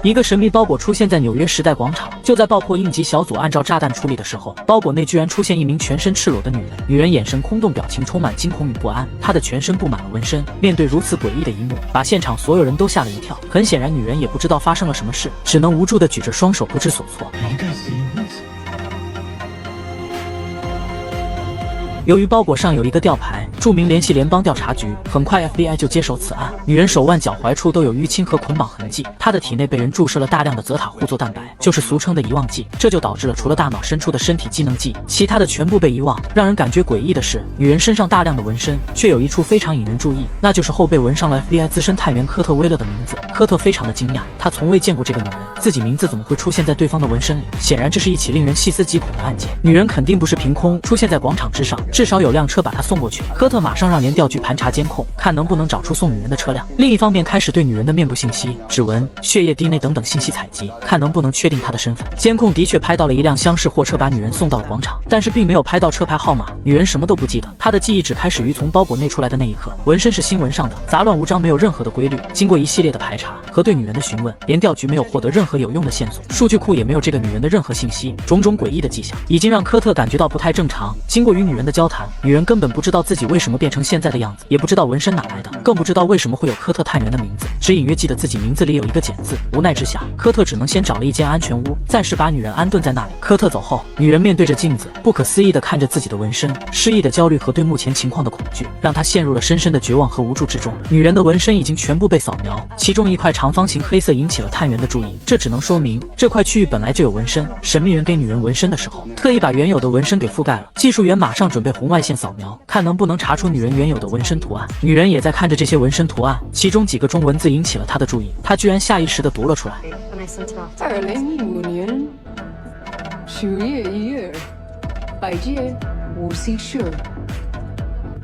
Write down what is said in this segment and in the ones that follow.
一个神秘包裹出现在纽约时代广场。就在爆破应急小组按照炸弹处理的时候，包裹内居然出现一名全身赤裸的女人。女人眼神空洞，表情充满惊恐与不安，她的全身布满了纹身。面对如此诡异的一幕，把现场所有人都吓了一跳。很显然，女人也不知道发生了什么事，只能无助地举着双手不知所措。由于包裹上有一个吊牌，注明联系联邦调查局，很快 FBI 就接手此案。女人手腕、脚踝处都有淤青和捆绑痕迹，她的体内被人注射了大量的泽塔互作蛋白，就是俗称的遗忘剂，这就导致了除了大脑深处的身体机能记忆，其他的全部被遗忘。让人感觉诡异的是，女人身上大量的纹身，却有一处非常引人注意，那就是后背纹上了 FBI 资深探员科特·威勒的名字。科特非常的惊讶，他从未见过这个女人，自己名字怎么会出现在对方的纹身里？显然这是一起令人细思极恐的案件。女人肯定不是凭空出现在广场之上，至少有辆车把她送过去。科特马上让联调局盘查监控，看能不能找出送女人的车辆。另一方面，开始对女人的面部信息、指纹、血液、DNA 等等信息采集，看能不能确定她的身份。监控的确拍到了一辆厢式货车把女人送到了广场，但是并没有拍到车牌号码。女人什么都不记得，她的记忆只开始于从包裹内出来的那一刻。纹身是新纹上的，杂乱无章，没有任何的规律。经过一系列的排查和对女人的询问，联调局没有获得任何有用的线索，数据库也没有这个女人的任何信息。种种诡异的迹象已经让科特感觉到不太正常。经过与女人的交谈，女人根本不知道自己为什么变成现在的样子，也不知道纹身哪来的，更不知道为什么会有科特探员的名字，只隐约记得自己名字里有一个简字。无奈之下，科特只能先找了一间安全屋，暂时把女人安顿在那里。科特走后，女人面对着镜子，不可思议地看着自己的纹身，失意的焦虑和对目前情况的恐惧，让她陷入了深深的绝望和无助之中。女人的纹身已经全部被扫描，其中一块长方形黑色引起了探员的注意，这只能说明这块区域本来就有纹身。神秘人给女人纹身的时候，特意把原有的纹身给覆盖了。技术员马上准备红外线扫描，看能不能查出女人原有的纹身图案。女人也在看着这些纹身图案，其中几个中文字引起了她的注意，她居然下意识地读了出来。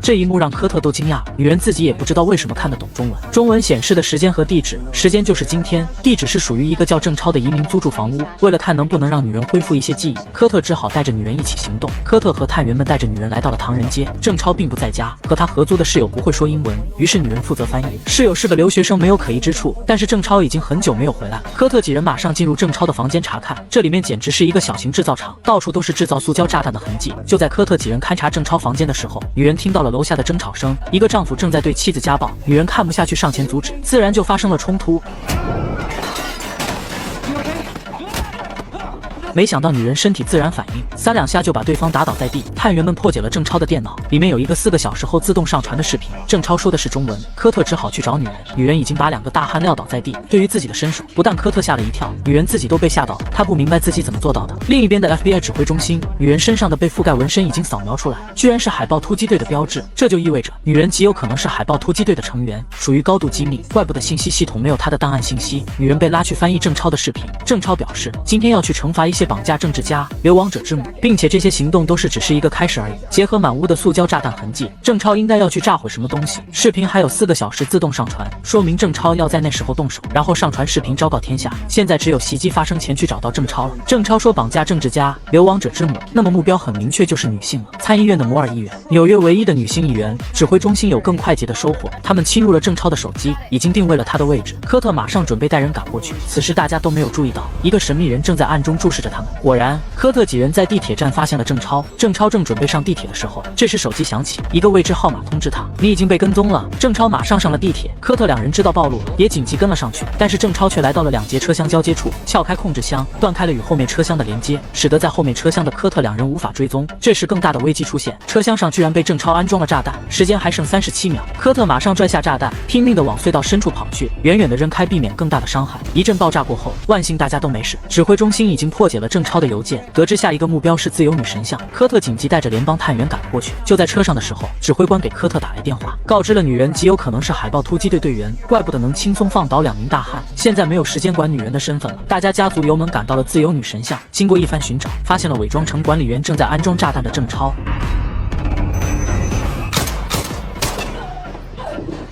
这一幕让科特都惊讶了，女人自己也不知道为什么看得懂中文。中文显示的时间和地址，时间就是今天，地址是属于一个叫郑超的移民租住房屋。为了看能不能让女人恢复一些记忆，科特只好带着女人一起行动。科特和探员们带着女人来到了唐人街，郑超并不在家，和他合租的室友不会说英文，于是女人负责翻译。室友是个留学生，没有可疑之处，但是郑超已经很久没有回来。科特几人马上进入郑超的房间查看，这里面简直是一个小型制造厂，到处都是制造塑胶炸弹的痕迹。就在科特几人勘察郑超房间的时候，女人听到了楼下的争吵声，一个丈夫正在对妻子家暴，女人看不下去上前阻止，自然就发生了冲突。没想到女人身体自然反应，3、2下就把对方打倒在地。探员们破解了郑超的电脑，里面有一个4个小时后自动上传的视频。郑超说的是中文，科特只好去找女人。女人已经把2个大汉撂倒在地。对于自己的身手，不但科特吓了一跳，女人自己都被吓到了。她不明白自己怎么做到的。另一边的 FBI 指挥中心，女人身上的被覆盖纹身已经扫描出来，居然是海豹突击队的标志，这就意味着女人极有可能是海豹突击队的成员，属于高度机密，怪不得信息系统没有她的档案信息。女人被拉去翻译郑超的视频，郑超表示今天要去惩罚一些绑架政治家、流亡者之母，并且这些行动都是只是一个开始而已。结合满屋的塑胶炸弹痕迹，郑超应该要去炸毁什么东西。视频还有4个小时自动上传，说明郑超要在那时候动手，然后上传视频昭告天下。现在只有袭击发生前去找到郑超了。郑超说绑架政治家、流亡者之母，那么目标很明确，就是女性了。参议院的摩尔议员，纽约唯一的女性议员，指挥中心有更快捷的收获，他们侵入了郑超的手机，已经定位了他的位置。科特马上准备带人赶过去，此时大家都没有注意到，一个神秘人正在暗中注视着他们。果然，科特几人在地铁站发现了郑超，郑超正准备上地铁的时候，这时手机响起，一个未知号码通知他，你已经被跟踪了。郑超马上上了地铁，科特2人知道暴露了，也紧急跟了上去，但是郑超却来到了2节车厢交接处，撬开控制箱，断开了与后面车厢的连接，使得在后面车厢的科特2人无法追踪。这时更大的危机出现，车厢上居然被郑超安装了炸弹，时间还剩37秒，科特马上拽下炸弹，拼命的往隧道深处跑去，远远的扔开，避免更大的伤害。一阵爆炸过后，万幸大家都没事。指挥中心已经破解了郑超的邮件，得知下一个目标是自由女神像，科特紧急带着联邦探员赶了过去。就在车上的时候，指挥官给科特打来电话，告知了女人极有可能是海豹突击队队员，怪不得能轻松放倒2名大汉。现在没有时间管女人的身份了，大家加足油门赶到了自由女神像。经过一番寻找，发现了伪装成管理员正在安装炸弹的郑超。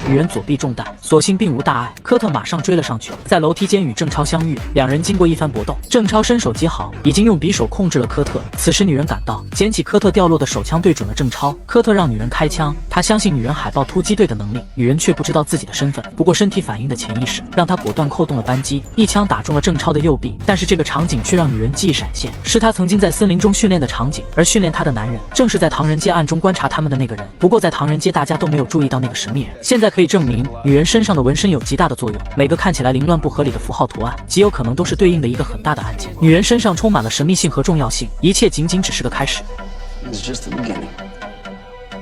女人左臂中弹，所幸并无大碍。科特马上追了上去，在楼梯间与郑超相遇，两人经过一番搏斗，郑超身手极好，已经用匕首控制了科特。此时女人赶到，捡起科特掉落的手枪，对准了郑超。科特让女人开枪，他相信女人海豹突击队的能力，女人却不知道自己的身份。不过身体反应的潜意识让他果断扣动了扳机，一枪打中了郑超的右臂。但是这个场景却让女人记忆闪现，是她曾经在森林中训练的场景，而训练她的男人正是在唐人街暗中观察他们的那个人。不过在唐人街大家都没有注意到那个神秘人，现在可以证明女人身上的纹身有极大的作用，每个看起来凌乱不合理的符号图案极有可能都是对应的一个很大的案件。女人身上充满了神秘性和重要性，一切仅仅只是个开始。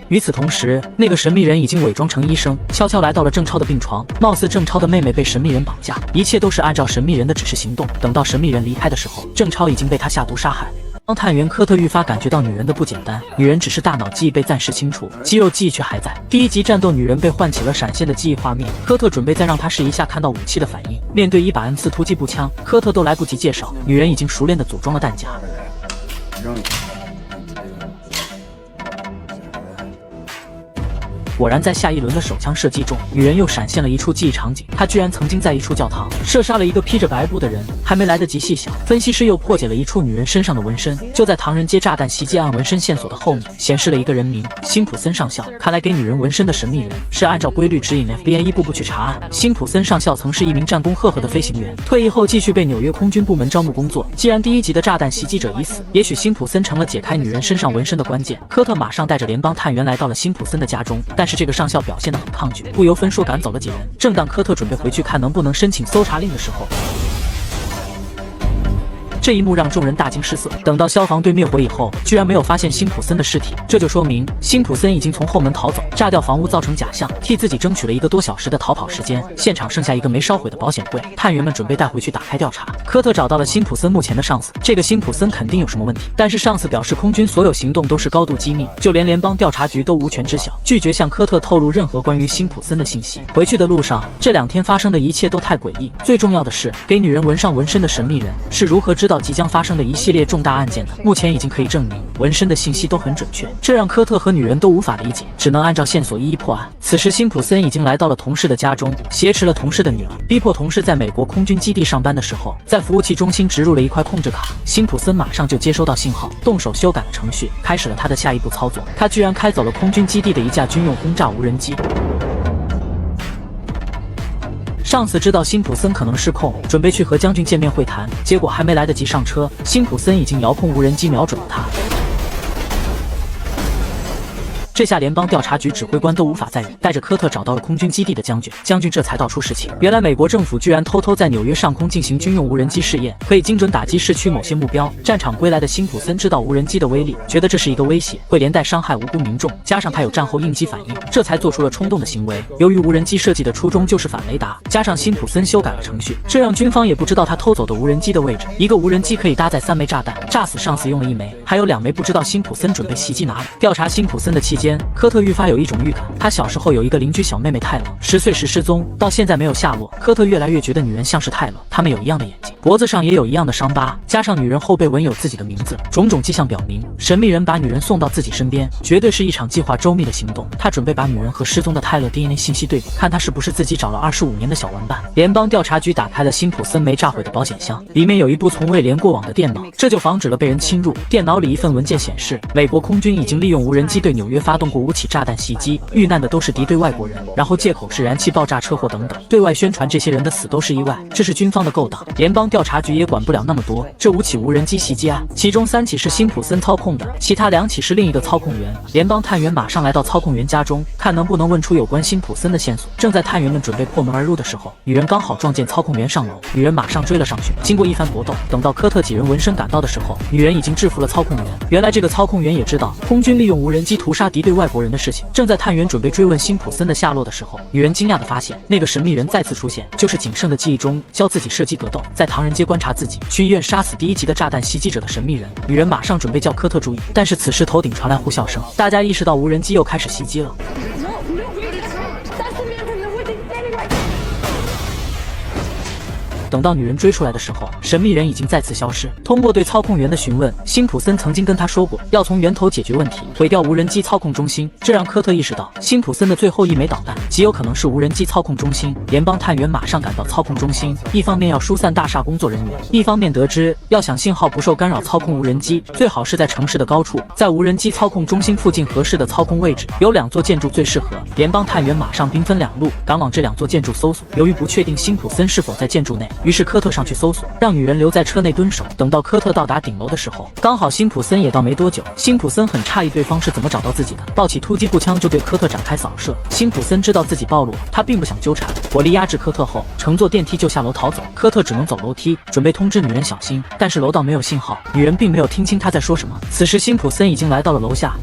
与此同时，那个神秘人已经伪装成医生，悄悄来到了郑超的病床，貌似郑超的妹妹被神秘人绑架，一切都是按照神秘人的指示行动。等到神秘人离开的时候，郑超已经被他下毒杀害。当探员科特愈发感觉到女人的不简单，女人只是大脑记忆被暂时清除，肌肉记忆却还在。第一集战斗，女人被唤起了闪现的记忆画面，科特准备再让她试一下看到武器的反应。面对一把 M4 突击步枪，科特都来不及介绍，女人已经熟练地组装了弹夹。果然，在下一轮的手枪射击中，女人又闪现了一处记忆场景，她居然曾经在一处教堂射杀了一个披着白布的人。还没来得及细想，分析师又破解了一处女人身上的纹身，就在唐人街炸弹袭击案纹身线索的后面，显示了一个人名辛普森上校。看来给女人纹身的神秘人是按照规律指引 FBI 一步步去查案。辛普森上校曾是一名战功赫赫的飞行员，退役后继续被纽约空军部门招募工作。既然第一集的炸弹袭击者已死，也许辛普森成了解开女人身上纹身的关键。科特马上带着联邦探员来到了辛普森的家中，但是这个上校表现得很抗拒，不由分说赶走了几人。正当科特准备回去看能不能申请搜查令的时候，这一幕让众人大惊失色。等到消防队灭火以后，居然没有发现辛普森的尸体，这就说明辛普森已经从后门逃走，炸掉房屋造成假象，替自己争取了1个多小时的逃跑时间。现场剩下一个没烧毁的保险柜，探员们准备带回去打开调查。科特找到了辛普森目前的上司，这个辛普森肯定有什么问题，但是上司表示空军所有行动都是高度机密，就连联邦调查局都无权知晓，拒绝向科特透露任何关于辛普森的信息。回去的路上，这2天发生的一切都太诡异，最重要的是，给女人纹上纹身的神秘人是如何知道即将发生的一系列重大案件的。目前已经可以证明纹身的信息都很准确，这让科特和女人都无法理解，只能按照线索一一破案。此时辛普森已经来到了同事的家中，挟持了同事的女儿，逼迫同事在美国空军基地上班的时候，在服务器中心植入了一块控制卡。辛普森马上就接收到信号，动手修改了程序，开始了他的下一步操作。他居然开走了空军基地的一架军用轰炸无人机。上司知道辛普森可能失控，准备去和将军见面会谈，结果还没来得及上车，辛普森已经遥控无人机瞄准了他。这下联邦调查局指挥官都无法再忍，带着科特找到了空军基地的将军，将军这才道出实情。原来美国政府居然偷偷在纽约上空进行军用无人机试验，可以精准打击市区某些目标。战场归来的辛普森知道无人机的威力，觉得这是一个威胁，会连带伤害无辜民众，加上他有战后应激反应，这才做出了冲动的行为。由于无人机设计的初衷就是反雷达，加上辛普森修改了程序，这让军方也不知道他偷走的无人机的位置。一个无人机可以搭载3枚炸弹，炸死上司用了1枚，还有2枚不知道辛普森准备袭击哪里。调查辛普森的期间，科特愈发有一种预感，他小时候有一个邻居小妹妹泰勒，10岁时失踪，到现在没有下落。科特越来越觉得女人像是泰勒，她们有一样的眼睛，脖子上也有一样的伤疤，加上女人后背纹有自己的名字，种种迹象表明，神秘人把女人送到自己身边，绝对是一场计划周密的行动。他准备把女人和失踪的泰勒 DNA 信息对比，看她是不是自己找了25年的小玩伴。联邦调查局打开了辛普森没炸毁的保险箱，里面有一部从未连过网的电脑，这就防止了被人侵入。电脑里一份文件显示，美国空军已经利用无人机对纽约发动过5起炸弹袭击，遇难的都是敌对外国人，然后借口是燃气爆炸、车祸等等，对外宣传这些人的死都是意外，这是军方的勾当。联邦调查局也管不了那么多，这5起无人机袭击案，其中3起是辛普森操控的，其他2起是另一个操控员。联邦探员马上来到操控员家中，看能不能问出有关辛普森的线索。正在探员们准备破门而入的时候，女人刚好撞见操控员上楼，女人马上追了上去。经过一番搏斗，等到科特几人纹身赶到的时候，女人已经制服了操控员。原来这个操控员也知道空军利用无人机屠杀敌对外国人的事情。正在探员准备追问辛普森的下落的时候，女人惊讶地发现，那个神秘人再次出现，就是仅剩的记忆中教自己射击格斗，在唐人街观察自己，去医院杀死第1集的炸弹袭击者的神秘人。女人马上准备叫科特注意，但是此时头顶传来呼啸声，大家意识到无人机又开始袭击了。等到女人追出来的时候，神秘人已经再次消失。通过对操控员的询问，辛普森曾经跟他说过，要从源头解决问题，毁掉无人机操控中心。这让科特意识到，辛普森的最后一枚导弹极有可能是无人机操控中心。联邦探员马上赶到操控中心，一方面要疏散大厦工作人员，一方面得知要想信号不受干扰操控无人机，最好是在城市的高处，在无人机操控中心附近合适的操控位置，有2座建筑最适合。联邦探员马上兵分2路，赶往这2座建筑搜索。由于不确定辛普森是否在建筑内，于是科特上去搜索，让女人留在车内蹲守。等到科特到达顶楼的时候，刚好辛普森也到没多久。辛普森很诧异对方是怎么找到自己的，抱起突击步枪就对科特展开扫射。辛普森知道自己暴露了，他并不想纠缠，火力压制科特后，乘坐电梯就下楼逃走。科特只能走楼梯，准备通知女人小心，但是楼道没有信号，女人并没有听清他在说什么。此时辛普森已经来到了楼下。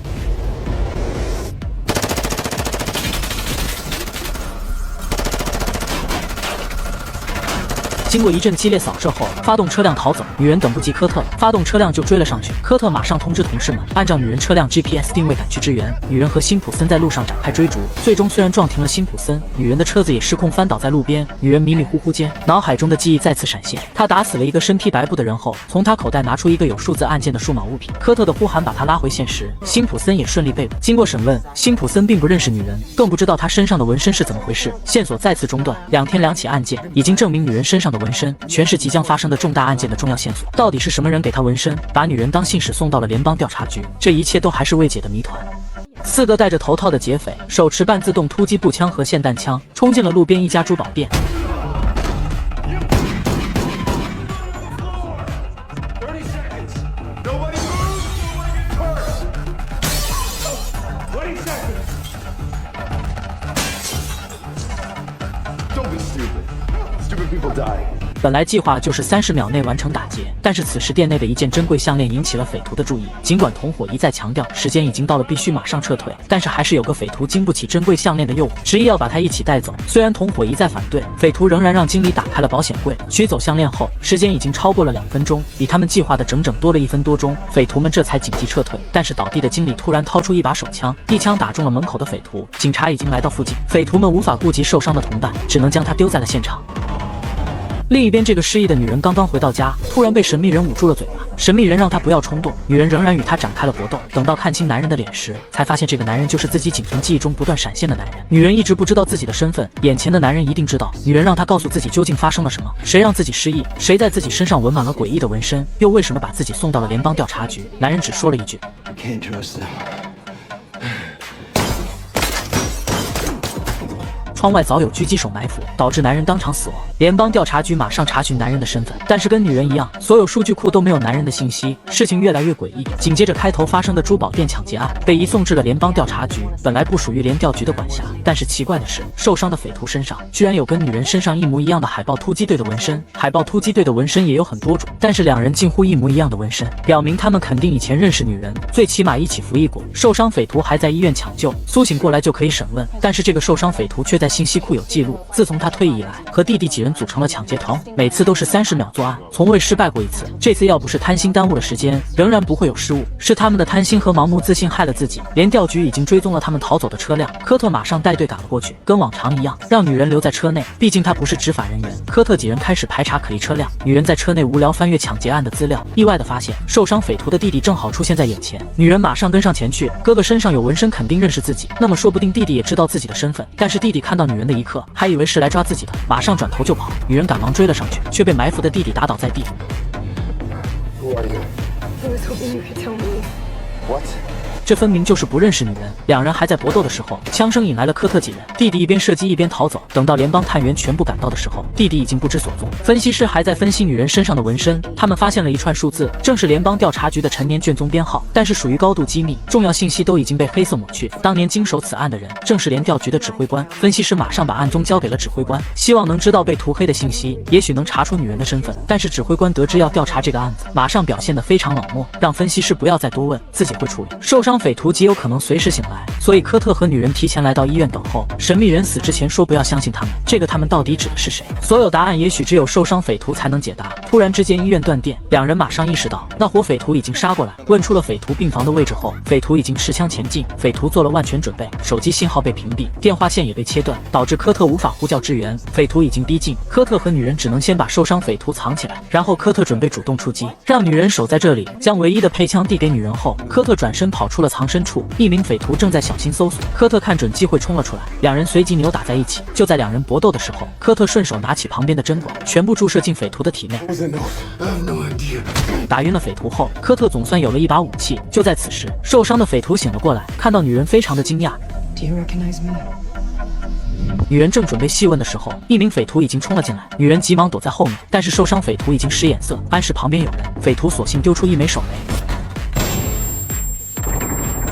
经过一阵激烈扫射后，发动车辆逃走。女人等不及科特了，发动车辆就追了上去。科特马上通知同事们，按照女人车辆 GPS 定位赶去支援。女人和辛普森在路上展开追逐，最终虽然撞停了辛普森，女人的车子也失控翻倒在路边。女人迷迷糊糊间，脑海中的记忆再次闪现，她打死了一个身披白布的人后，从她口袋拿出一个有数字按键的数码物品。科特的呼喊把她拉回现实，辛普森也顺利被捕。经过审问，辛普森并不认识女人，更不知道她身上的纹身是怎么回事。线索再次中断，2天2起案件已经证明女人身上的纹身全是即将发生的重大案件的重要线索。到底是什么人给她纹身，把女人当信使送到了联邦调查局？这一切都还是未解的谜团。4个戴着头套的劫匪，手持半自动突击步枪和霰弹枪，冲进了路边一家珠宝店。本来计划就是30秒内完成打劫，但是此时店内的一件珍贵项链引起了匪徒的注意。尽管同伙一再强调时间已经到了，必须马上撤退，但是还是有个匪徒经不起珍贵项链的诱惑，执意要把它一起带走。虽然同伙一再反对，匪徒仍然让经理打开了保险柜，取走项链后，时间已经超过了2分钟，比他们计划的整整多了1分多钟。匪徒们这才紧急撤退，但是倒地的经理突然掏出一把手枪，一枪打中了门口的匪徒。警察已经来到附近，匪徒们无法顾及受伤的同伴，只能将他丢在了现场。另一边，这个失忆的女人刚刚回到家，突然被神秘人捂住了嘴巴。神秘人让她不要冲动，女人仍然与他展开了搏斗。等到看清男人的脸时，才发现这个男人就是自己仅存记忆中不断闪现的男人。女人一直不知道自己的身份，眼前的男人一定知道。女人让他告诉自己究竟发生了什么，谁让自己失忆，谁在自己身上纹满了诡异的纹身，又为什么把自己送到了联邦调查局。男人只说了一句窗外早有狙击手埋伏，导致男人当场死亡。联邦调查局马上查询男人的身份，但是跟女人一样，所有数据库都没有男人的信息。事情越来越诡异，紧接着开头发生的珠宝店抢劫案被移送至了联邦调查局，本来不属于联调局的管辖。但是奇怪的是，受伤的匪徒身上居然有跟女人身上一模一样的海豹突击队的纹身。海豹突击队的纹身也有很多种，但是2人近乎一模一样的纹身，表明他们肯定以前认识女人，最起码一起服役过。受伤匪徒还在医院抢救，苏醒过来就可以审问，但是这个受伤匪徒却在信息库有记录，自从他退役以来，和弟弟几人组成了抢劫团伙，每次都是30秒作案，从未失败过一次。这次要不是贪心耽误了时间，仍然不会有失误，是他们的贪心和盲目自信害了自己。联调局已经追踪了他们逃走的车辆，科特马上带队赶了过去，跟往常一样，让女人留在车内，毕竟她不是执法人员。科特几人开始排查可疑车辆，女人在车内无聊翻阅抢劫案的资料，意外的发现受伤匪徒的弟弟正好出现在眼前。女人马上跟上前去，哥哥身上有纹身，肯定认识自己，那么说不定弟弟也知道自己的身份。但是弟弟看到女人的一刻，还以为是来抓自己的，马上转头就跑。女人赶忙追了上去，却被埋伏的弟弟打倒在地。这分明就是不认识女人。2人还在搏斗的时候，枪声引来了科特几人，弟弟一边射击一边逃走。等到联邦探员全部赶到的时候，弟弟已经不知所踪。分析师还在分析女人身上的纹身，他们发现了一串数字，正是联邦调查局的陈年卷宗编号，但是属于高度机密，重要信息都已经被黑色抹去。当年经手此案的人正是联调局的指挥官。分析师马上把案宗交给了指挥官，希望能知道被涂黑的信息，也许能查出女人的身份。但是指挥官得知要调查这个案子，马上表现得非常冷漠，让分析师不要再多问，自己会处理。受伤伤匪徒极有可能随时醒来，所以科特和女人提前来到医院等候。神秘人死之前说不要相信他们，这个他们到底指的是谁？所有答案也许只有受伤匪徒才能解答。突然之间医院断电，两人马上意识到那伙匪徒已经杀过来。问出了匪徒病房的位置后，匪徒已经持枪前进。匪徒做了万全准备，手机信号被屏蔽，电话线也被切断，导致科特无法呼叫支援。匪徒已经逼近，科特和女人只能先把受伤匪徒藏起来，然后科特准备主动出击，让女人守在这里，将唯一的配枪递给女人后，科特转身跑出了藏身处。一名匪徒正在小心搜索，科特看准机会冲了出来，两人随即扭打在一起。就在两人搏斗的时候，科特顺手拿起旁边的针管，全部注射进匪徒的体内。打晕了匪徒后，科特总算有了一把武器。就在此时，受伤的匪徒醒了过来，看到女人非常的惊讶。女人正准备细问的时候，一名匪徒已经冲了进来，女人急忙躲在后面，但是受伤匪徒已经使眼色，暗示旁边有人。匪徒索性丢出一枚手雷。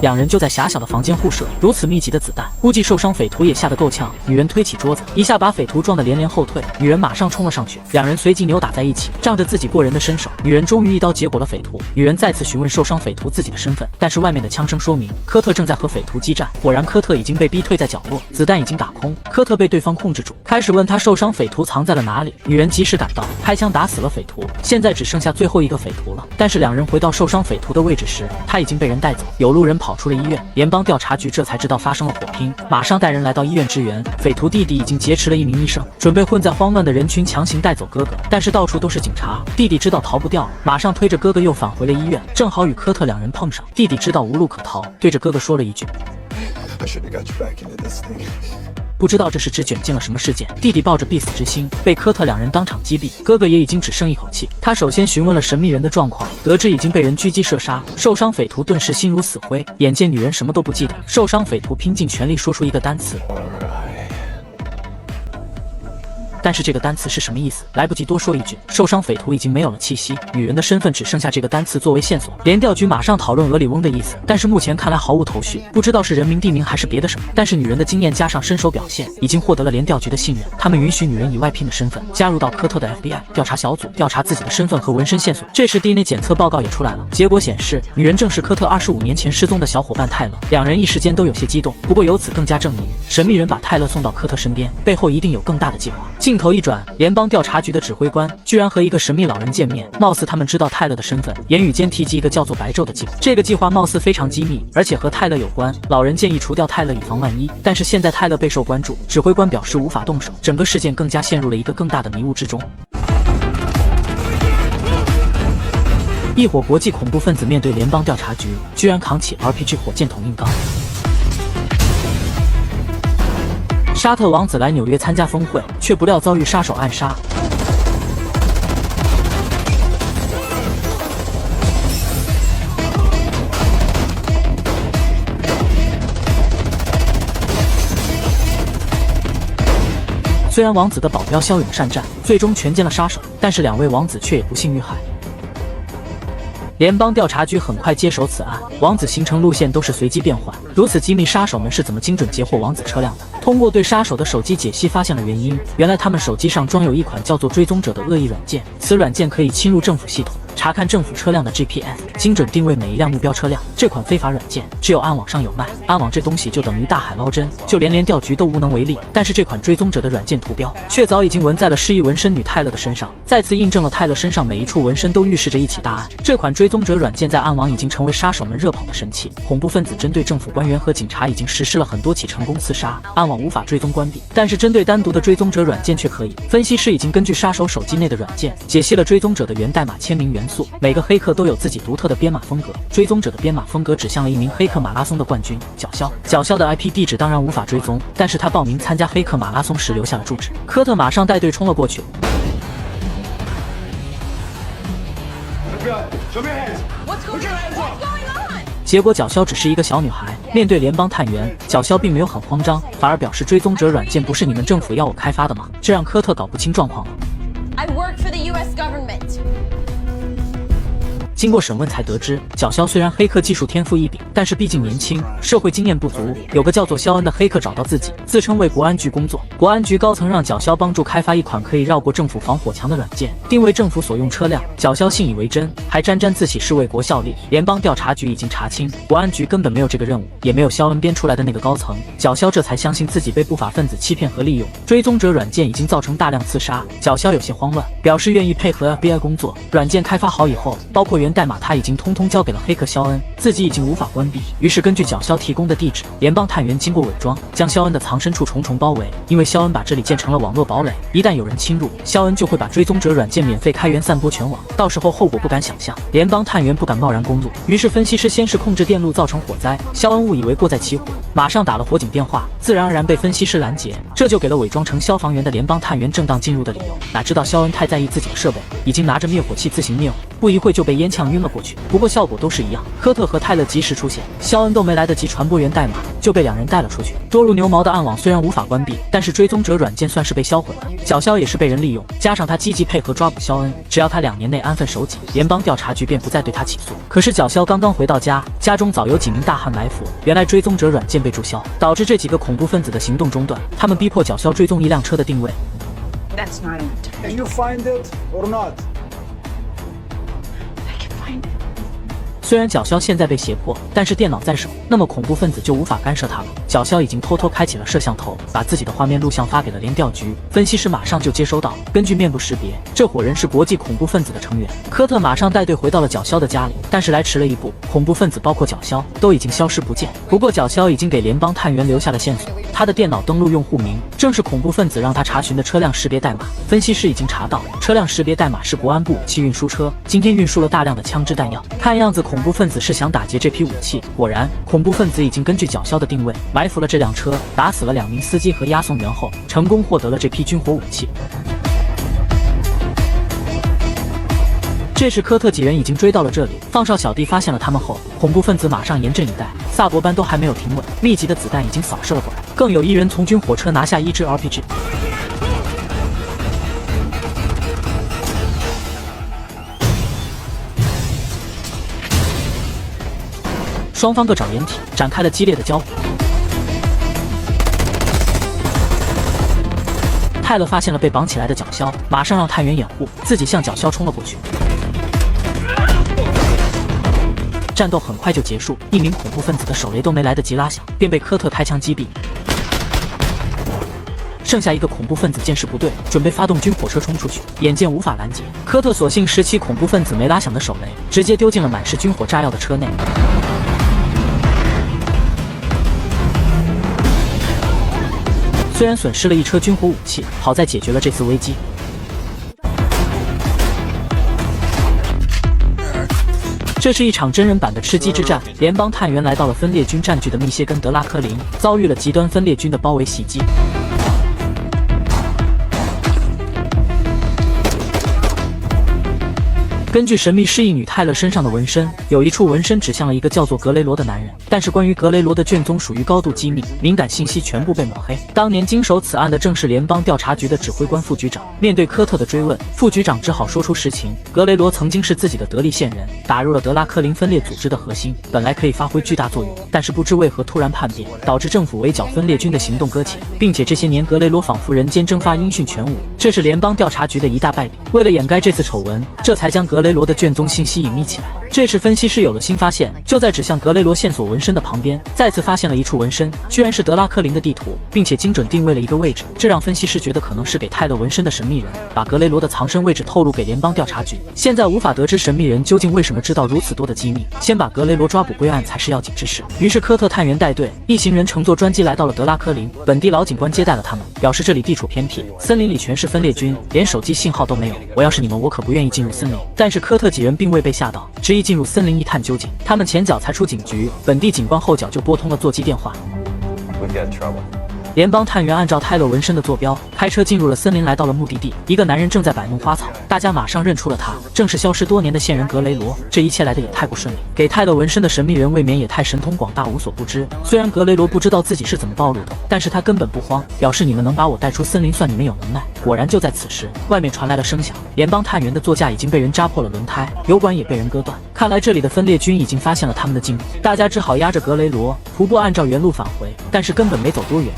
两人就在狭小的房间互射，如此密集的子弹，估计受伤匪徒也吓得够呛。女人推起桌子，一下把匪徒撞得连连后退。女人马上冲了上去，两人随即扭打在一起。仗着自己过人的身手，女人终于一刀结果了匪徒。女人再次询问受伤匪徒自己的身份，但是外面的枪声说明科特正在和匪徒激战。果然，科特已经被逼退在角落，子弹已经打空，科特被对方控制住，开始问他受伤匪徒藏在了哪里。女人及时赶到，开枪打死了匪徒。现在只剩下最后一个匪徒了。但是两人回到受伤匪徒的位置时，他已经被人带走。有路人跑出了医院，联邦调查局这才知道发生了火拼，马上带人来到医院支援。匪徒弟弟已经劫持了一名医生，准备混在慌乱的人群强行带走哥哥，但是到处都是警察。弟弟知道逃不掉了，马上推着哥哥又返回了医院，正好与科特两人碰上。弟弟知道无路可逃，对着哥哥说了一句：不知道这是指卷进了什么事件。弟弟抱着必死之心，被科特两人当场击毙。哥哥也已经只剩一口气。他首先询问了神秘人的状况，得知已经被人狙击射杀。受伤匪徒顿时心如死灰，眼见女人什么都不记得，受伤匪徒拼尽全力说出一个单词。但是这个单词是什么意思？来不及多说一句，受伤匪徒已经没有了气息，女人的身份只剩下这个单词作为线索。联调局马上讨论俄里翁的意思，但是目前看来毫无头绪，不知道是人名地名还是别的什么。但是女人的经验加上身手表现，已经获得了联调局的信任，他们允许女人以外聘的身份加入到科特的 FBI 调查小组，调查自己的身份和纹身线索。这时 DNA 检测报告也出来了，结果显示女人正是科特25年前失踪的小伙伴泰勒。两人一时间都有些激动，不过由此更加证明神秘人把泰勒送到科特身边，背后一定有更大的计划。镜头一转，联邦调查局的指挥官居然和一个神秘老人见面，貌似他们知道泰勒的身份，言语间提及一个叫做白昼的计划。这个计划貌似非常机密，而且和泰勒有关。老人建议除掉泰勒以防万一，但是现在泰勒备受关注，指挥官表示无法动手，整个事件更加陷入了一个更大的迷雾之中。一伙国际恐怖分子面对联邦调查局，居然扛起 RPG 火箭筒硬刚。沙特王子来纽约参加峰会，却不料遭遇杀手暗杀。虽然王子的保镖骁勇善战，最终全歼了杀手，但是两位王子却也不幸遇害。联邦调查局很快接手此案，王子行程路线都是随机变换。如此机密，杀手们是怎么精准截获王子车辆的？通过对杀手的手机解析，发现了原因。原来他们手机上装有一款叫做追踪者的恶意软件，此软件可以侵入政府系统，查看政府车辆的 GPS， 精准定位每一辆目标车辆。这款非法软件只有暗网上有卖，暗网这东西就等于大海捞针，就连联调局都无能为力。但是这款追踪者的软件图标却早已经纹在了失忆纹身女泰勒的身上，再次印证了泰勒身上每一处纹身都预示着一起大案。这款追踪者软件在暗网已经成为杀手们热捧的神器，恐怖分子针对政府官员和警察已经实施了很多起成功刺杀，暗网无法追踪关闭，但是针对单独的追踪者软件却可以。分析师已经根据杀手手机内的软件解析了追踪者的源代码签名元素，每个黑客都有自己独特的编码风格，追踪者的编码风格指向了一名黑客马拉松的冠军角鸮。角鸮的 IP 地址当然无法追踪，但是他报名参加黑客马拉松时留下了住址。科特马上带队冲了过去。结果角鸮只是一个小女孩，面对联邦探员，角鸮并没有很慌张，反而表示追踪者软件不是你们政府要我开发的吗？这让科特搞不清状况了。经过审问才得知，角肖虽然黑客技术天赋异禀，但是毕竟年轻，社会经验不足。有个叫做肖恩的黑客找到自己，自称为国安局工作。国安局高层让角肖帮助开发一款可以绕过政府防火墙的软件，定位政府所用车辆。角肖信以为真，还沾沾自喜是为国效力。联邦调查局已经查清，国安局根本没有这个任务，也没有肖恩编出来的那个高层。角肖这才相信自己被不法分子欺骗和利用。追踪者软件已经造成大量刺杀，角肖有些慌乱，表示愿意配合 FBI 工作。软件开发好以后，包括源代码他已经通通交给了黑客肖恩，自己已经无法关闭。于是根据角肖提供的地址，联邦探员经过伪装，将肖恩的藏身处重重包围。因为肖恩把这里建成了网络堡垒，一旦有人侵入，肖恩就会把追踪者软件免费开源散播全网，到时候后果不敢想象。联邦探员不敢贸然攻入，于是分析师先是控制电路造成火灾，肖恩误以为过在起火，马上打了火警电话，自然而然被分析师拦截，这就给了伪装成消防员的联邦探员正当进入的理由。哪知道肖恩太在意自己的设备，已经拿着灭火器自行灭火，不一会就被烟呛晕了过去。不过效果都是一样，科特和泰勒及时出现，肖恩都没来得及传播源代码，就被两人带了出去。多如牛毛的暗网虽然无法关闭，但是追踪者软件算是被销毁了。角肖也是被人利用，加上他积极配合抓捕肖恩，只要他2年内安分守己，联邦调查局便不再对他起诉。可是角肖刚刚回到家，家中早有几名大汉埋伏，原来追踪者软件被注销，导致这几个恐怖分子的行动中断。他们逼迫角肖追踪一辆车的定位。That's not it. Can you find it or not? I can find it. 虽然角肖现在被胁迫，但是电脑在手，那么恐怖分子就无法干涉他了。角肖已经偷偷开启了摄像头，把自己的画面录像发给了联调局，分析师马上就接收到。根据面部识别，这伙人是国际恐怖分子的成员。科特马上带队回到了角肖的家里，但是来迟了一步，恐怖分子包括角肖都已经消失不见。不过角肖已经给联邦探员留下了线索，他的电脑登录用户名正是恐怖分子让他查询的车辆识别代码。分析师已经查到，车辆识别代码是国安部武器运输车，今天运输了大量的枪支弹药，看样子恐怖分子是想打劫这批武器。果然，恐怖分子已经根据角肖的定位埋伏了这辆车，打死了2名司机和押送员后，成功获得了这批军火武器。这时科特几人已经追到了这里，放哨小弟发现了他们后，恐怖分子马上严阵以待，萨博班都还没有停稳，密集的子弹已经扫射了过来，更有一人从军火车拿下1支 RPG。双方各找掩体，展开了激烈的交火。泰勒发现了被绑起来的角肖，马上让探员掩护，自己向角肖冲了过去。战斗很快就结束，一名恐怖分子的手雷都没来得及拉响，便被科特开枪击毙。剩下一个恐怖分子见势不对，准备发动军火车冲出去，眼见无法拦截，科特索性拾起恐怖分子没拉响的手雷，直接丢进了满是军火炸药的车内。虽然损失了1车军火武器，好在解决了这次危机。这是一场真人版的吃鸡之战，联邦探员来到了分裂军占据的密歇根德拉科林，遭遇了极端分裂军的包围袭击。根据神秘失忆女泰勒身上的纹身，有一处纹身指向了一个叫做格雷罗的男人，但是关于格雷罗的卷宗属于高度机密，敏感信息全部被抹黑。当年经手此案的正是联邦调查局的指挥官副局长。面对科特的追问，副局长只好说出实情：格雷罗曾经是自己的得力线人，打入了德拉科林分裂组织的核心，本来可以发挥巨大作用，但是不知为何突然叛变，导致政府围剿分裂军的行动搁浅，并且这些年格雷罗仿佛人间蒸发，音讯全无，这是联邦调查局的一大败笔。为了掩盖这次丑闻，这才将格雷罗的卷宗信息隐秘起来。这时分析师有了新发现，就在指向格雷罗线索纹身的旁边，再次发现了一处纹身，居然是德拉科林的地图，并且精准定位了一个位置，这让分析师觉得可能是给泰勒纹身的神秘人把格雷罗的藏身位置透露给联邦调查局。现在无法得知神秘人究竟为什么知道如此多的机密，先把格雷罗抓捕归案才是要紧之事。于是科特探员带队，一行人乘坐专机来到了德拉科林，本地老警官接待了他们，表示这里地处偏僻，森林里全是分裂军，连手机信号都没有，我要是你们，我可不愿意进入森林。但是科特几人并未被吓到，执意进入森林一探究竟。他们前脚才出警局，本地警官后脚就拨通了座机电话。We've got trouble. 联邦探员按照泰勒纹身的坐标，开车进入了森林，来到了目的地。一个男人正在摆弄花草，大家马上认出了他，正是消失多年的线人格雷罗。这一切来得也太过顺利，给泰勒纹身的神秘人未免也太神通广大，无所不知。虽然格雷罗不知道自己是怎么暴露的，但是他根本不慌，表示你们能把我带出森林，算你们有能耐。果然就在此时，外面传来了声响，联邦探员的座驾已经被人扎破了轮胎，油管也被人割断。看来这里的分裂军已经发现了他们的进步，大家只好押着格雷罗徒步按照原路返回，但是根本没走多远。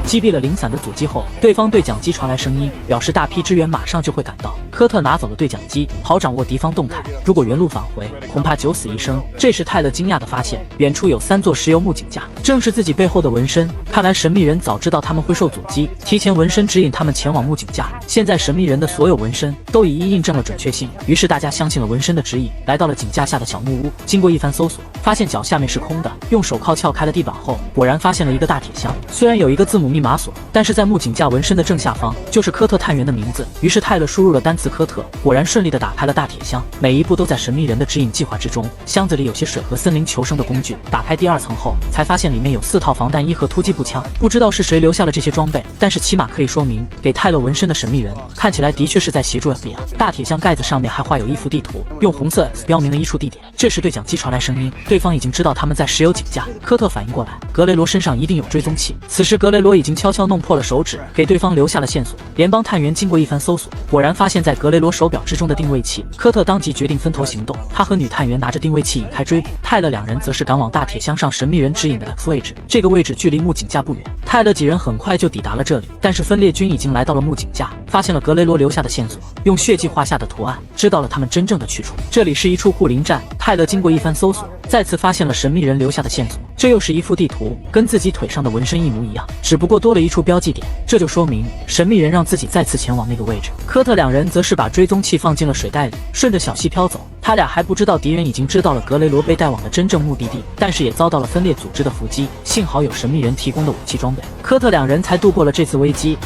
击毙了零散的阻击后，对方对讲机传来声音，表示大批支援马上就会赶到。科特拿走了对讲机，好掌握敌方动态。如果原路返回，恐怕九死一生。这时泰勒惊讶地发现，远处有3座石油幕警架，正是自己背后的纹身。看来神秘人早知道他们会受阻击，提前纹身指引他们前往幕警架。现在神秘人的所有纹身都已印证了准确性，于是大家相信了纹身的指引，来到了警架下的小木屋。经过一番搜索，发现脚下面是空的，用手铐撬开了地板后，果然发现了一个大铁箱。虽然有一个字母密码锁，但是在幕警架纹身的正下方就是科特探员的名字。于是泰勒输入了单词科特，果然顺利地打开了大铁箱，每一步都在神秘人的指引计划之中。箱子里有些水和森林求生的工具，打开第2层后，才发现里面有4套防弹衣和突击步枪。不知道是谁留下了这些装备，但是起码可以说明给泰勒纹身的神秘人看起来的确是在协助 FBI。大铁箱盖子上面还画有一幅地图，用红色 X 标明了一处地点。这时对讲机传来声音，对方已经知道他们在石油井架。科特反应过来，格雷罗身上一定有追踪器。此时格雷罗已经悄悄弄破了手指，给对方留下了线索。联邦探员经过一番搜索，果然发现在格雷罗手表之中的定位器。科特当即决定分头行动，他和女探员拿着定位器引开追捕，泰勒2人则是赶往大铁箱上神秘人指引的 X 位置。这个位置距离幕警架不远，泰勒几人很快就抵达了这里。但是分裂军已经来到了幕警架，发现了格雷罗留下的线索，用血迹画下的图案，知道了他们真正的去处。这里是一处护林站，泰勒经过一番搜索，再次发现了神秘人留下的线索。这又是一幅地图，跟自己腿上的纹身一模一样，只不过多了一处标记点。这就说明神秘人让自己再次前往那个位置。科特2人则是把追踪器放进了水袋里，顺着小溪飘走。他俩还不知道敌人已经知道了格雷罗被带往的真正目的地，但是也遭到了分裂组织的伏击。幸好有神秘人提供的武器装备，科特2人才度过了这次危机。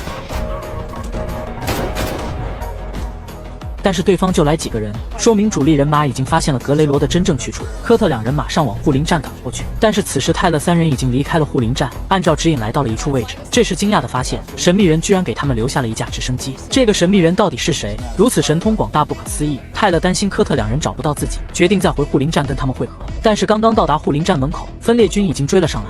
但是对方就来几个人，说明主力人马已经发现了格雷罗的真正去处。科特2人马上往护林站赶过去，但是此时泰勒3人已经离开了护林站，按照指引来到了一处位置。这时惊讶地发现，神秘人居然给他们留下了一架直升机。这个神秘人到底是谁？如此神通广大，不可思议。泰勒担心科特2人找不到自己，决定再回护林站跟他们会合。但是刚刚到达护林站门口，分裂军已经追了上来。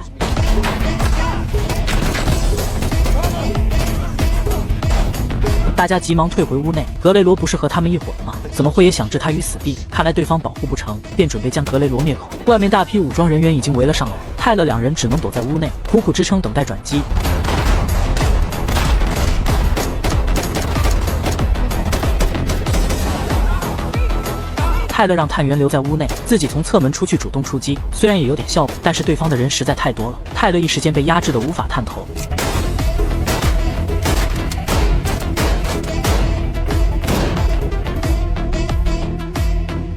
大家急忙退回屋内。格雷罗不是和他们一伙的吗？怎么会也想置他于死地？看来对方保护不成，便准备将格雷罗灭口。外面大批武装人员已经围了上来，泰勒2人只能躲在屋内，苦苦支撑，等待转机。泰勒让探员留在屋内，自己从侧门出去主动出击。虽然也有点效果，但是对方的人实在太多了，泰勒一时间被压制得无法探头。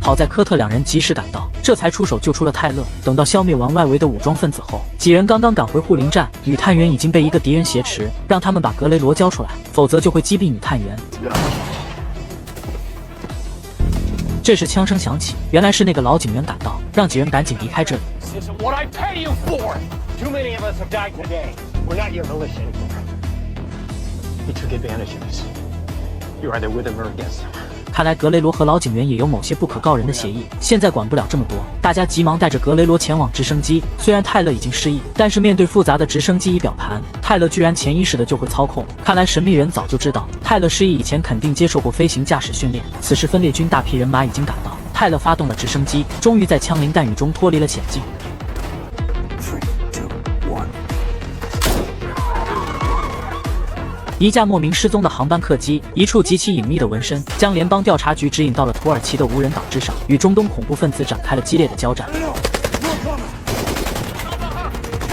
好在科特2人及时赶到，这才出手救出了泰勒。等到消灭完外围的武装分子后，几人刚刚赶回护林站，女探员已经被一个敌人挟持，让他们把格雷罗交出来，否则就会击毙女探员。这时枪声响起，原来是那个老警员赶到，让几人赶紧离开这里。看来格雷罗和老警员也有某些不可告人的协议，现在管不了这么多，大家急忙带着格雷罗前往直升机。虽然泰勒已经失忆，但是面对复杂的直升机仪表盘，泰勒居然潜意识的就会操控。看来神秘人早就知道泰勒失忆以前肯定接受过飞行驾驶训练。此时分裂军大批人马已经赶到，泰勒发动了直升机，终于在枪林弹雨中脱离了险境。一架莫名失踪的航班客机，一处极其隐秘的纹身，将联邦调查局指引到了土耳其的无人岛之上，与中东恐怖分子展开了激烈的交战。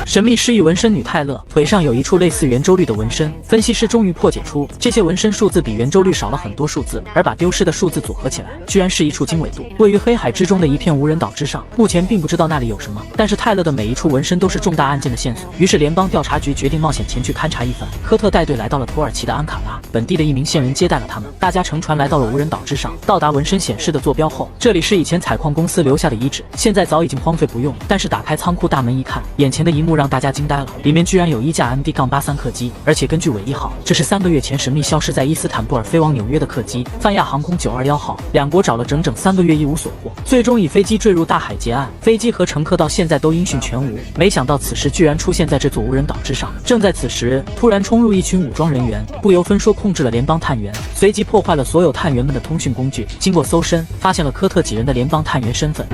神秘失忆纹身女泰勒腿上有一处类似圆周率的纹身，分析师终于破解出这些纹身数字比圆周率少了很多数字，而把丢失的数字组合起来，居然是一处经纬度，位于黑海之中的一片无人岛之上。目前并不知道那里有什么，但是泰勒的每一处纹身都是重大案件的线索。于是联邦调查局决定冒险前去勘察一番。科特带队来到了土耳其的安卡拉，本地的一名线人接待了他们，大家乘船来到了无人岛之上。到达纹身显示的坐标后，这里是以前采矿公司留下的遗址，现在早已经荒废不用。但是打开仓库大门一看，眼前的一幕让大家惊呆了，里面居然有一架 MD-83 客机，而且根据伪一号，这是3个月前神秘消失在伊斯坦布尔飞往纽约的客机。泛亚航空921号，两国找了整整3个月一无所获，最终以飞机坠入大海结案，飞机和乘客到现在都音讯全无。没想到此时居然出现在这座无人岛之上。正在此时，突然冲入一群武装人员，不由分说控制了联邦探员，随即破坏了所有探员们的通讯工具。经过搜身，发现了科特几人的联邦探员身份。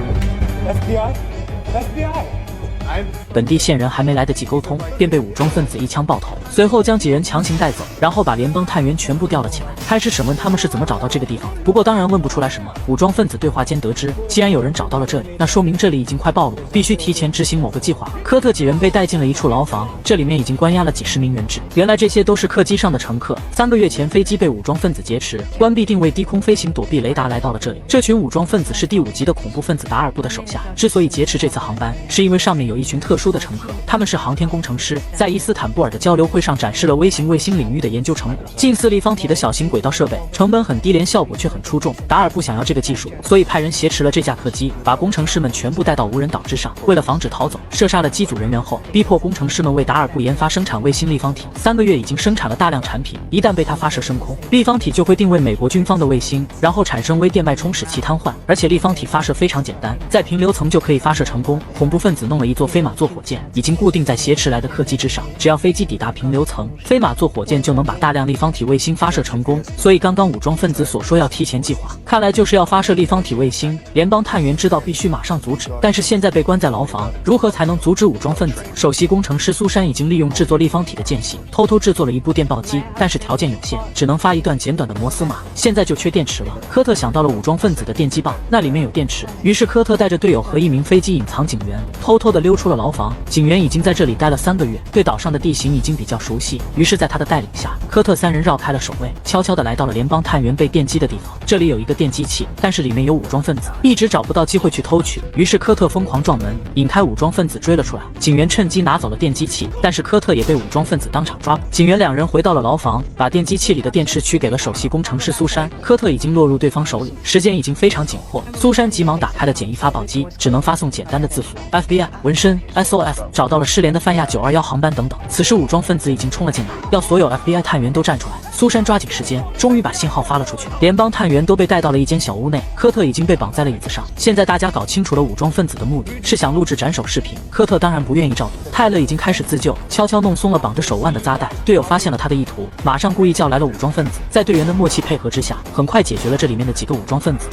本地线人还没来得及沟通，便被武装分子一枪爆头，随后将几人强行带走，然后把联邦探员全部吊了起来，开始审问他们是怎么找到这个地方。不过当然问不出来什么。武装分子对话间得知，既然有人找到了这里，那说明这里已经快暴露了，必须提前执行某个计划。科特几人被带进了一处牢房，这里面已经关押了几十名人质。原来这些都是客机上的乘客。3个月前飞机被武装分子劫持，关闭定位低空飞行躲避雷达来到了这里。这群武装分子是第5级的恐怖分子达尔布的手下，之所以劫持这次航班，是因为上面有一群特殊的乘客，他们是航天工程师，在伊斯坦布尔的交流会上展示了微型卫星领域的研究成果，近似立方体的小型轨道设备，成本很低廉，效果却很出众。达尔布想要这个技术，所以派人挟持了这架客机，把工程师们全部带到无人岛之上。为了防止逃走，射杀了机组人员后，逼迫工程师们为达尔布研发生产卫星立方体。3个月已经生产了大量产品，一旦被他发射升空，立方体就会定位美国军方的卫星，然后产生微电脉冲使其瘫痪。而且立方体发射非常简单，在平流层就可以发射成功。恐怖分子弄了一座飞马座火箭，已经固定在挟持来的客机之上，只要飞机抵达平流层，飞马座火箭就能把大量立方体卫星发射成功。所以刚刚武装分子所说要提前计划，看来就是要发射立方体卫星。联邦探员知道必须马上阻止，但是现在被关在牢房，如何才能阻止武装分子？首席工程师苏珊已经利用制作立方体的间隙，偷偷制作了一部电报机，但是条件有限，只能发一段简短的摩斯码。现在就缺电池了。科特想到了武装分子的电击棒，那里面有电池。于是科特带着队友和一名飞机隐藏警员，偷偷地溜出了牢房。警员已经在这里待了3个月，对岛上的地形已经比较熟悉。于是在他的带领下，科特3人绕开了守卫，悄悄地来到了联邦探员被电击的地方。这里有一个电击器，但是里面有武装分子，一直找不到机会去偷取。于是科特疯狂撞门，引开武装分子追了出来。警员趁机拿走了电击器，但是科特也被武装分子当场抓捕。警员2人回到了牢房，把电击器里的电池取给了首席工程师苏珊。科特已经落入对方手里，时间已经非常紧迫。苏珊急忙打开了简易发报机，只能发送简单的字符 FBI 纹身 SOS， 找到了失联的泛亚921航班等等。此时武装分子已经冲了进来，要所有 FBI 探员都站出来。苏珊抓紧时间，终于把信号发了出去。联邦探员都被带到了一间小屋内，科特已经被绑在了椅子上。现在大家搞清楚了武装分子的目的，是想录制斩首视频。科特当然不愿意照读，泰勒已经开始自救，悄悄弄松了绑着手腕的扎带。队友发现了他的意图，马上故意叫来了武装分子，在队员的默契配合之下，很快解决了这里面的几个武装分子。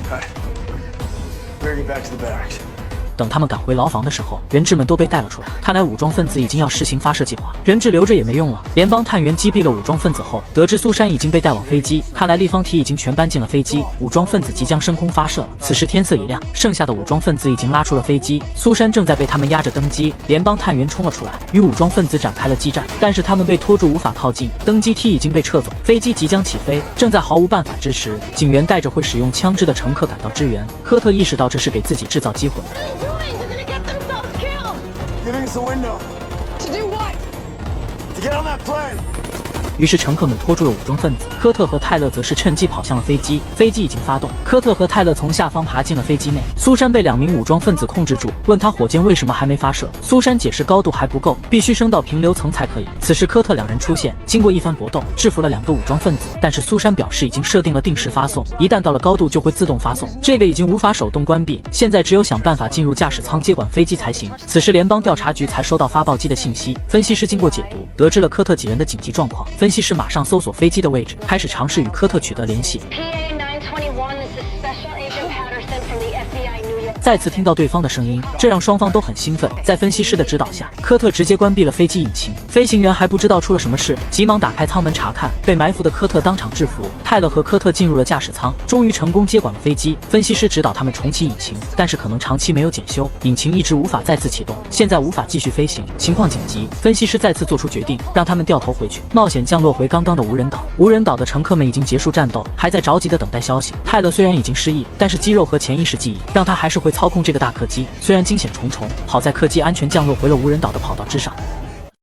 等他们赶回牢房的时候，人质们都被带了出来。看来武装分子已经要实行发射计划，人质留着也没用了。联邦探员击毙了武装分子后，得知苏珊已经被带往飞机，看来立方体已经全搬进了飞机，武装分子即将升空发射。此时天色已亮，剩下的武装分子已经拉出了飞机，苏珊正在被他们压着登机。联邦探员冲了出来，与武装分子展开了激战，但是他们被拖住无法靠近，登机梯已经被撤走，飞机即将起飞。正在毫无办法之时，警员带着会使用枪支的乘客赶到支援。科特意识到这是给自己制造机会。Get in the window. To do what? To get on that plane. 于是乘客们拖住了武装分子，科特和泰勒则是趁机跑向了飞机。飞机已经发动，科特和泰勒从下方爬进了飞机内。苏珊被2名武装分子控制住，问他火箭为什么还没发射。苏珊解释高度还不够，必须升到平流层才可以。此时科特2人出现，经过一番搏斗，制服了2个武装分子。但是苏珊表示已经设定了定时发送，一旦到了高度就会自动发送，这个已经无法手动关闭，现在只有想办法进入驾驶舱接管飞机才行。此时联邦调查局才收到发报机的信息，分析师经过解读，得知了科特几人的紧急状况。分析师马上搜索飞机的位置，开始尝试与科特取得联系。PA 921, this is Special Agent Patterson from the FBI New York 再次听到对方的声音，这让双方都很兴奋。在分析师的指导下，科特直接关闭了飞机引擎，飞行员还不知道出了什么事，急忙打开舱门查看，被埋伏的科特当场制服。泰勒和科特进入了驾驶舱，终于成功接管了飞机。分析师指导他们重启引擎，但是可能长期没有检修，引擎一直无法再次启动，现在无法继续飞行，情况紧急。分析师再次做出决定，让他们掉头回去，冒险降落回刚刚的无人岛。无人岛的乘客们已经结束战斗，还在着急的等待消息。泰勒虽然已经失忆，但是肌肉和潜意识记忆让他还是会操控这个大客机。虽然惊险重重，好在客机安全降落回了无人岛的跑道之上。